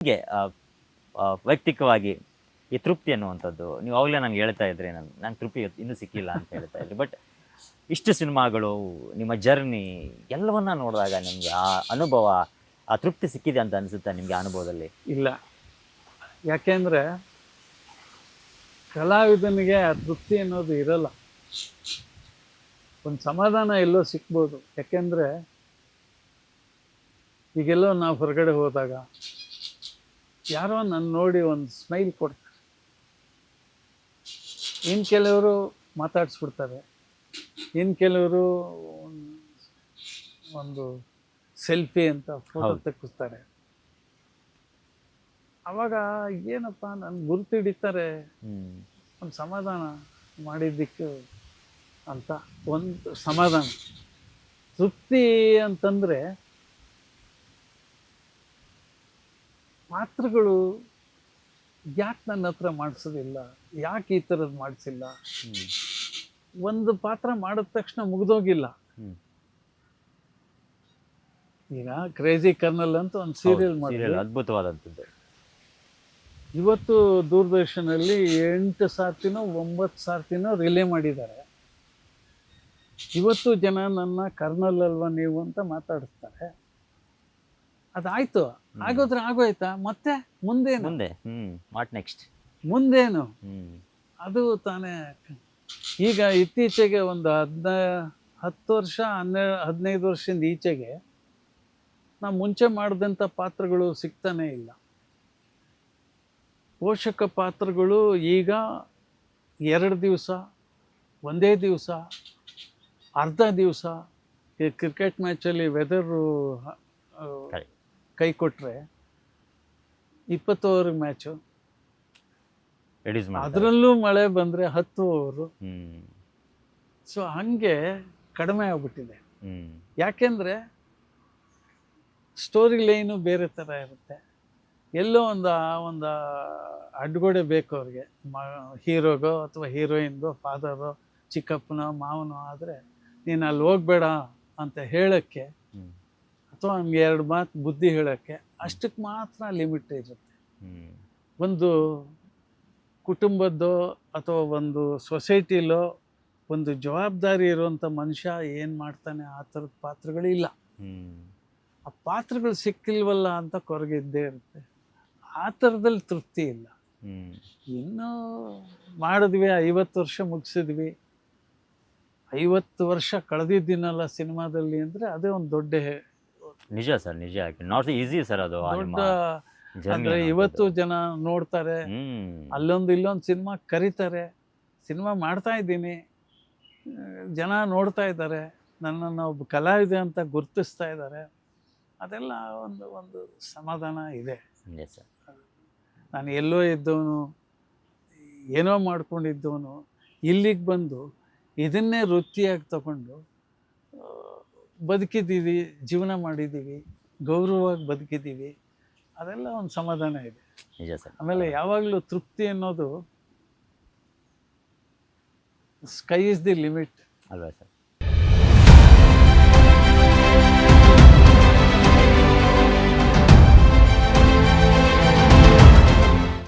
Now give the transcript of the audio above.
ಹೀಗೆ ವೈಯಕ್ತಿಕವಾಗಿ ಈ ತೃಪ್ತಿ ಅನ್ನುವಂಥದ್ದು ನೀವು ಅವಾಗಲೇ ನಂಗೆ ಹೇಳ್ತಾ ಇದ್ರಿ, ನಂಗೆ ತೃಪ್ತಿ ಇನ್ನೂ ಸಿಕ್ಕಿಲ್ಲ ಅಂತ ಹೇಳ್ತಾ ಇದ್ರಿ. ಬಟ್ ಇಷ್ಟು ಸಿನಿಮಾಗಳು, ನಿಮ್ಮ ಜರ್ನಿ ಎಲ್ಲವನ್ನ ನೋಡಿದಾಗ ನಿಮಗೆ ಆ ಅನುಭವ, ಆ ತೃಪ್ತಿ ಸಿಕ್ಕಿದೆ ಅಂತ ಅನಿಸುತ್ತಾ ನಿಮಗೆ ಆ ಅನುಭವದಲ್ಲಿ? ಇಲ್ಲ, ಯಾಕೆಂದರೆ ಕಲಾವಿದನಿಗೆ ಆ ತೃಪ್ತಿ ಅನ್ನೋದು ಇರಲ್ಲ. ಒಂದು ಸಮಾಧಾನ ಎಲ್ಲೋ ಸಿಕ್ಬೋದು. ಯಾಕೆಂದರೆ ಈಗೆಲ್ಲೋ ನಾವು ಹೊರಗಡೆ ಹೋದಾಗ ಯಾರೋ ನನ್ನ ನೋಡಿ ಒಂದು ಸ್ಮೈಲ್ ಕೊಡ್ತಾರೆ, ಇನ್ನು ಕೆಲವರು ಮಾತಾಡಿಸ್ಬಿಡ್ತಾರೆ, ಇನ್ನು ಕೆಲವರು ಒಂದು ಸೆಲ್ಫಿ ಅಂತ ಫೋಟೋ ತೆಕ್ಕಿಸ್ತಾರೆ. ಅವಾಗ ಏನಪ್ಪ ನನ್ನ ಗುರುತು ಹಿಡಿತಾರೆ, ಒಂದು ಸಮಾಧಾನ ಮಾಡಿದ್ದಕ್ಕೆ ಅಂತ ಒಂದು ಸಮಾಧಾನ. ತೃಪ್ತಿ ಅಂತಂದರೆ ಪಾತ್ರಗಳು ಯಾಕೆ ನನ್ನ ಹತ್ರ ಮಾಡಿಸೋದಿಲ್ಲ, ಯಾಕೆ ಈ ಥರದ್ದು ಮಾಡಿಸಿಲ್ಲ. ಒಂದು ಪಾತ್ರ ಮಾಡಿದ ತಕ್ಷಣ ಮುಗಿದೋಗಿಲ್ಲ. ಈಗ ಕ್ರೇಜಿ ಕರ್ನಲ್ ಅಂತ ಒಂದು ಸೀರಿಯಲ್ ಮಾಡಿ ಅದ್ಭುತವಾದಂಥದ್ದು. ಇವತ್ತು ದೂರದರ್ಶನಲ್ಲಿ 8 ಸಾರ್ತಿನೋ 9 ಸಾರ್ತಿನೋ ರಿಲೇ ಮಾಡಿದ್ದಾರೆ. ಇವತ್ತು ಜನ ನನ್ನ ಕರ್ನಲ್ ಅಲ್ವಾ ನೀವು ಅಂತ ಮಾತಾಡಿಸ್ತಾರೆ. ಅದಾಯ್ತು, ಆಗೋದ್ರೆ ಆಗೋಯ್ತಾ, ಮತ್ತೆ ಮುಂದೇನು ವಾಟ್ ನೆಕ್ಸ್ಟ್, ಮುಂದೇನು ಅದು ತಾನೇ. ಈಗ ಇತ್ತೀಚೆಗೆ ಒಂದು 10 ವರ್ಷ 15 ವರ್ಷದಿಂದ ಈಚೆಗೆ ನಾವು ಮುಂಚೆ ಮಾಡಿದಂಥ ಪಾತ್ರಗಳು ಸಿಗ್ತಾನೇ ಇಲ್ಲ. ಪೋಷಕ ಪಾತ್ರಗಳು ಈಗ 2 ದಿವಸ, ಒಂದೇ ದಿವಸ, ಅರ್ಧ ದಿವಸ. ಈ ಕ್ರಿಕೆಟ್ ಮ್ಯಾಚಲ್ಲಿ ವೆದರು ಕೈ ಕೊಟ್ಟರೆ 20 ಓವರ್ ಮ್ಯಾಚು, ಅದರಲ್ಲೂ ಮಳೆ ಬಂದರೆ 10 ಓವರು. ಸೊ ಹಾಗೆ ಕಡಿಮೆ ಆಗ್ಬಿಟ್ಟಿದೆ. ಯಾಕೆಂದರೆ ಸ್ಟೋರಿ ಲೈನು ಬೇರೆ ಥರ ಇರುತ್ತೆ. ಎಲ್ಲೋ ಒಂದು ಅಡ್ಗೋಡೆ ಬೇಕು ಅವ್ರಿಗೆ, ಹೀರೋಗೋ ಅಥವಾ ಹೀರೋಯಿನ್ಗೋ, ಫಾದರೋ ಚಿಕ್ಕಪ್ಪನೋ ಮಾವನೋ. ಆದರೆ ನೀನು ಅಲ್ಲಿ ಹೋಗ್ಬೇಡ ಅಂತ ಹೇಳೋಕ್ಕೆ ಅಥವಾ ನಮ್ಗೆ 2 ಮಾತು ಬುದ್ಧಿ ಹೇಳೋಕ್ಕೆ ಅಷ್ಟಕ್ಕೆ ಮಾತ್ರ ಲಿಮಿಟ್ ಇರುತ್ತೆ. ಒಂದು ಕುಟುಂಬದ್ದೋ ಅಥವಾ ಒಂದು ಸೊಸೈಟಿಲೋ ಒಂದು ಜವಾಬ್ದಾರಿ ಇರುವಂಥ ಮನುಷ್ಯ ಏನು ಮಾಡ್ತಾನೆ ಆ ಥರದ ಪಾತ್ರಗಳಿಲ್ಲ. ಆ ಪಾತ್ರಗಳು ಸಿಕ್ಕಿಲ್ವಲ್ಲ ಅಂತ ಕೊರಗಿದ್ದೇ ಇರುತ್ತೆ. ಆ ಥರದಲ್ಲಿ ತೃಪ್ತಿ ಇಲ್ಲ. ಇನ್ನೂ ಮಾಡಿದ್ವಿ, 50 ವರ್ಷ ಮುಗಿಸಿದ್ವಿ, 50 ವರ್ಷ ಕಳೆದಿದ್ದೀನಲ್ಲ ಸಿನಿಮಾದಲ್ಲಿ ಅಂದರೆ ಅದೇ ಒಂದು ದೊಡ್ಡ ನಿಜ ಸರ್. ನಿಜ, ನಾಟ್ ಈಸಿ ಸರ್ ಅದು. ದೊಡ್ಡ ಅಂದರೆ ಇವತ್ತು ಜನ ನೋಡ್ತಾರೆ, ಅಲ್ಲೊಂದು ಇಲ್ಲೊಂದು ಸಿನಿಮಾ ಕರೀತಾರೆ, ಸಿನಿಮಾ ಮಾಡ್ತಾ ಇದ್ದೀನಿ, ಜನ ನೋಡ್ತಾ ಇದ್ದಾರೆ, ನನ್ನನ್ನು ಒಬ್ಬ ಕಲಾವಿದೆ ಅಂತ ಗುರುತಿಸ್ತಾ ಇದ್ದಾರೆ. ಅದೆಲ್ಲ ಒಂದು ಸಮಾಧಾನ ಇದೆ. ನಾನು ಎಲ್ಲೋ ಇದ್ದವನು, ಏನೋ ಮಾಡ್ಕೊಂಡಿದ್ದವನು ಇಲ್ಲಿಗೆ ಬಂದು ಇದನ್ನೇ ವೃತ್ತಿಯಾಗಿ ತಗೊಂಡು ಬದುಕಿದ್ದೀವಿ, ಜೀವನ ಮಾಡಿದ್ದೀವಿ, ಗೌರವವಾಗಿ ಬದುಕಿದ್ದೀವಿ. ಅದೆಲ್ಲ ಒಂದು ಸಮಾಧಾನ ಇದೆ. ನಿಜ ಸರ್. ಆಮೇಲೆ ಯಾವಾಗಲೂ ತೃಪ್ತಿ ಅನ್ನೋದು ಸ್ಕೈ ಇಸ್ ದಿ ಲಿಮಿಟ್ ಅಲ್ವಾ ಸರ್?